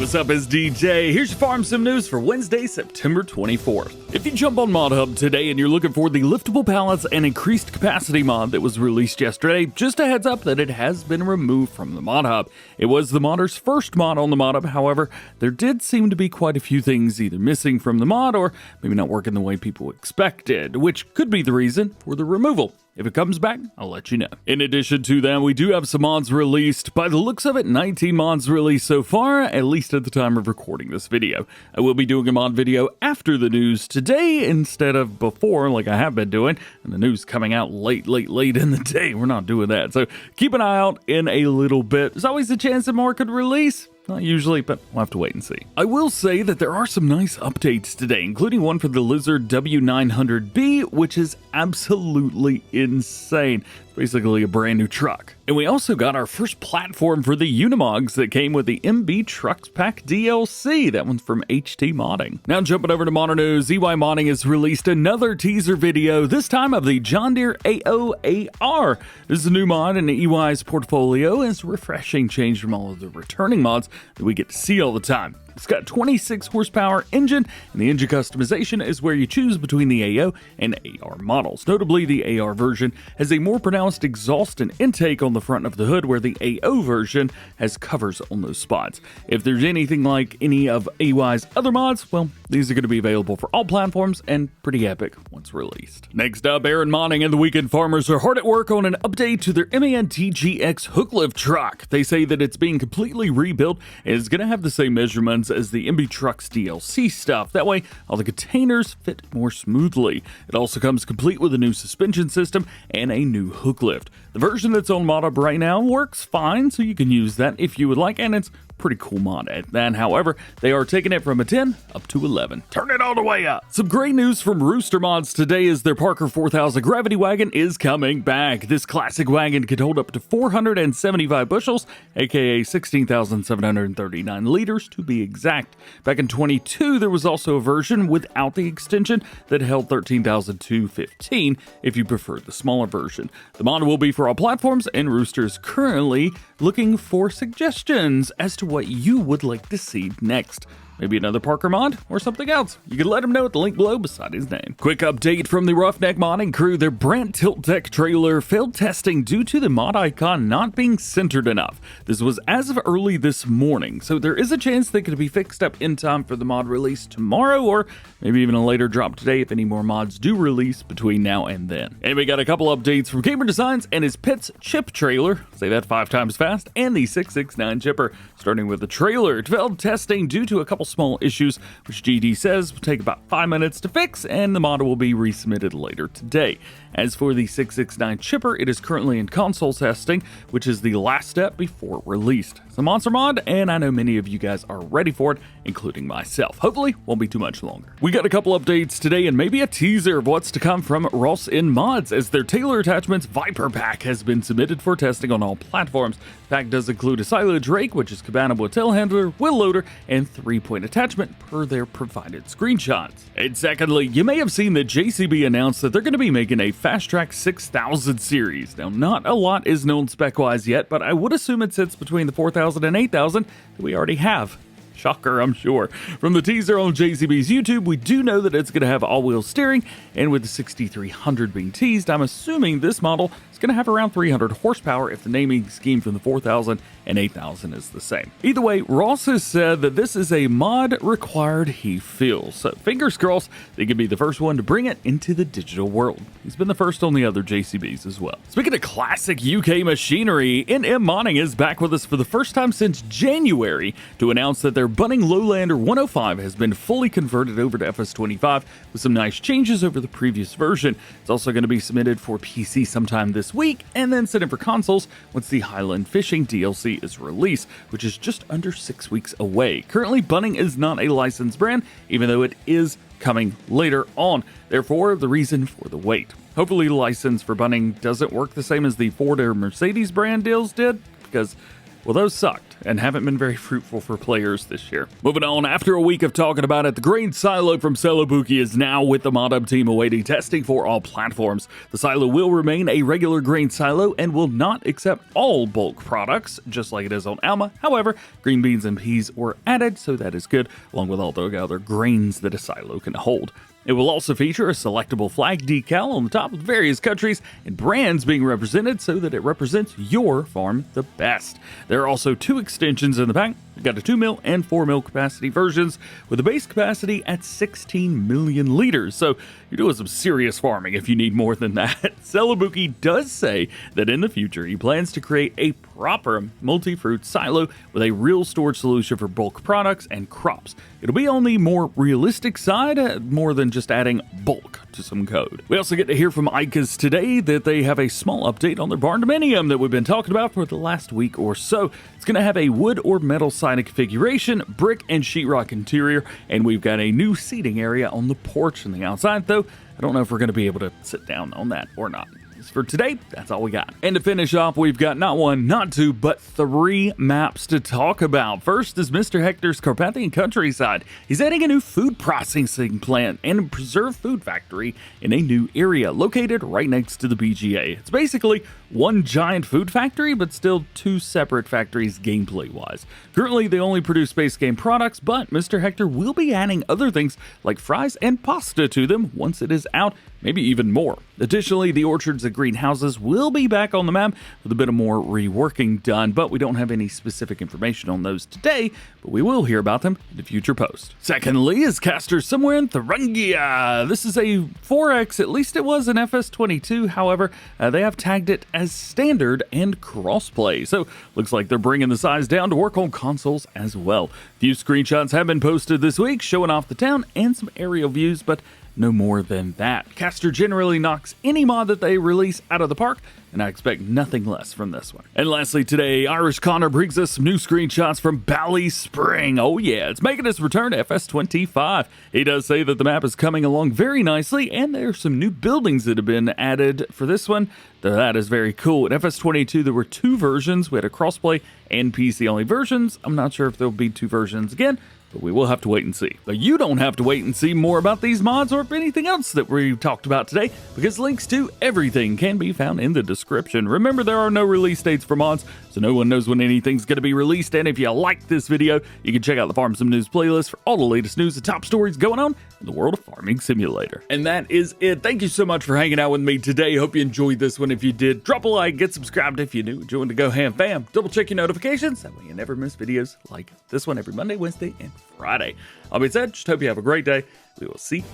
what's up? It's DJ. Here's your Farm Sim news for Wednesday, September 24th. If you jump on Mod Hub today and you're looking for the liftable pallets and increased capacity mod that was released yesterday, just a heads up that it has been removed from the Mod Hub. It was the modder's first mod on the Mod Hub, however, there did seem to be quite a few things either missing from the mod or maybe not working the way people expected, which could be the reason for the removal. If it comes back, I'll let you know. In addition to that, we do have some mods released. By the looks of it, 19 mods released so far, at least at the time of recording this video. I will be doing a mod video after the news today instead of before, like I have been doing, and the news coming out late in the day. We're not doing that, so keep an eye out in a little bit. There's always a chance that more could release. Not usually, but we'll have to wait and see. I will say that there are some nice updates today, including one for the Lizard W900B, which is absolutely insane. It's basically a brand new truck. And we also got our first platform for the Unimogs that came with the MB Trucks Pack DLC. That one's from HT Modding. Now jumping over to Modern News, EY Modding has released another teaser video, this time of the John Deere AO AR. This is a new mod in EY's portfolio, and it's a refreshing change from all of the returning mods that we get to see all the time. It's got a 26 horsepower engine, and the engine customization is where you choose between the AO and AR models. Notably, the AR version has a more pronounced exhaust and intake on the front of the hood, where the AO version has covers on those spots. If there's anything like any of AY's other mods, well, these are going to be available for all platforms and pretty epic once released. Next up, Aaron Modding and the Weekend Farmers are hard at work on an update to their MAN TGX Hooklift truck. They say that it's being completely rebuilt and is going to have the same measurements as the MB Trucks DLC stuff. That way, all the containers fit more smoothly. It also comes complete with a new suspension system and a new hook lift. The version that's on ModHub right now works fine, so you can use that if you would like, and it's pretty cool mod at that. However, they are taking it from a 10 up to 11. Turn it all the way up. Some great news from Rooster Mods today is their Parker 4000 Gravity Wagon is coming back. This classic wagon could hold up to 475 bushels, aka 16,739 liters to be exact. Back in 22, there was also a version without the extension that held 13,215 if you prefer the smaller version. The mod will be for all platforms, and Rooster is currently looking for suggestions as to what you would like to see next. Maybe another Parker mod or something else. You can let him know at the link below beside his name. Quick update from the Roughneck modding crew. Their Brandt tilt deck trailer failed testing due to the mod icon not being centered enough. This was as of early this morning, so there is a chance they could be fixed up in time for the mod release tomorrow, or maybe even a later drop today if any more mods do release between now and then. And we got a couple updates from Gamer Designs and his Pitts chip trailer. Say that 5 times fast. And the 669 chipper. Starting with the trailer, it failed testing due to a couple small issues, which GD says will take about 5 minutes to fix, and the mod will be resubmitted later today. As for the 669 chipper, it is currently in console testing, which is the last step before released. It's a monster mod, and I know many of you guys are ready for it, including myself. Hopefully, won't be too much longer. We got a couple updates today, and maybe a teaser of what's to come from Ross in Mods, as their Taylor Attachments Viper Pack has been submitted for testing on all platforms. The pack does include a silage rake, which is compatible with tail handler, wheel loader, and 3-point attachment per their provided screenshots. And secondly, you may have seen that JCB announced that they're going to be making a Fast Track 6000 series. Now, not a lot is known spec-wise yet, but I would assume it sits between the 4000 and 8000 that we already have. Shocker, I'm sure. From the teaser on JCB's YouTube, we do know that it's going to have all-wheel steering, and with the 6300 being teased, I'm assuming this model is going to have around 300 horsepower if the naming scheme from the 4000 and 8000 is the same. Either way, Ross has said that this is a mod required he feels, so fingers crossed they could be the first one to bring it into the digital world. He's been the first on the other JCBs as well. Speaking of classic UK machinery, NM Modding is back with us for the first time since January to announce that their Bunning Lowlander 105 has been fully converted over to FS25 with some nice changes over the previous version. It's also going to be submitted for PC sometime this week, and then set in for consoles once the Highland Fishing DLC is released, which is just under 6 weeks away. Currently, Bunning is not a licensed brand, even though it is coming later on. Therefore, the reason for the wait. Hopefully, the license for Bunning doesn't work the same as the Ford or Mercedes brand deals did, because well, those sucked and haven't been very fruitful for players this year. Moving on, after a week of talking about it, the grain silo from Celebuki is now with the ModHub team awaiting testing for all platforms. The silo will remain a regular grain silo and will not accept all bulk products, just like it is on Alma. However, green beans and peas were added, so that is good, along with all the other grains that a silo can hold. It will also feature a selectable flag decal on the top with various countries and brands being represented so that it represents your farm the best. There are also 2 extensions in the pack. We've got a 2 mil and 4 mil capacity versions with a base capacity at 16 million liters. So you're doing some serious farming if you need more than that. Celebuki does say that in the future he plans to create a proper multi-fruit silo with a real storage solution for bulk products and crops. It'll be on the more realistic side, more than just adding bulk to some code. We also get to hear from Icas today that they have a small update on their Barndominium that we've been talking about for the last week or so. It's going to have a wood or metal siding configuration, brick and sheetrock interior, and we've got a new seating area on the porch and the outside, though I don't know if we're going to be able to sit down on that or not. For today, that's all we got. And to finish off, we've got not 1, not 2, but 3 maps to talk about. First is Mr. Hector's Carpathian Countryside. He's adding a new food processing plant and a preserved food factory in a new area located right next to the BGA. It's basically one giant food factory, but still 2 separate factories gameplay-wise. Currently, they only produce base game products, but Mr. Hector will be adding other things like fries and pasta to them once it is out, maybe even more. Additionally, the orchards and greenhouses will be back on the map with a bit of more reworking done, but we don't have any specific information on those today, but we will hear about them in a future post. Secondly is Caster somewhere in Thuringia. This is a 4X, at least it was an FS22, however, they have tagged it as standard and crossplay, so looks like they're bringing the size down to work on consoles as well. A few screenshots have been posted this week showing off the town and some aerial views, but no more than that. Caster generally knocks any mod that they release out of the park, and I expect nothing less from this one. And lastly today, Irish Connor brings us some new screenshots from Bally Spring. Oh yeah, it's making its return to FS25. He does say that the map is coming along very nicely, and there are some new buildings that have been added for this one. That is very cool. In FS22, there were 2 versions. We had a crossplay and PC-only versions. I'm not sure if there'll be 2 versions again, but we will have to wait and see. But you don't have to wait and see more about these mods or anything else that we talked about today, because links to everything can be found in the description. Remember, there are no release dates for mods, so no one knows when anything's going to be released. And if you like this video, you can check out the Farm Sim News playlist for all the latest news and top stories going on in the world of Farming Simulator. And that is it. Thank you so much for hanging out with me today. Hope you enjoyed this one. If you did, drop a like, get subscribed if you're new, join the DjGoHam fam. Double check your notifications, that way you never miss videos like this one every Monday, Wednesday, and Friday. All being said, just hope you have a great day. We will see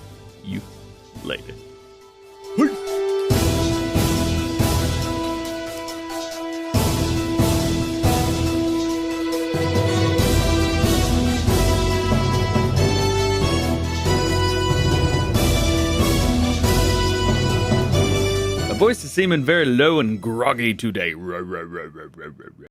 you later. Peace. My voice is seeming very low and groggy today.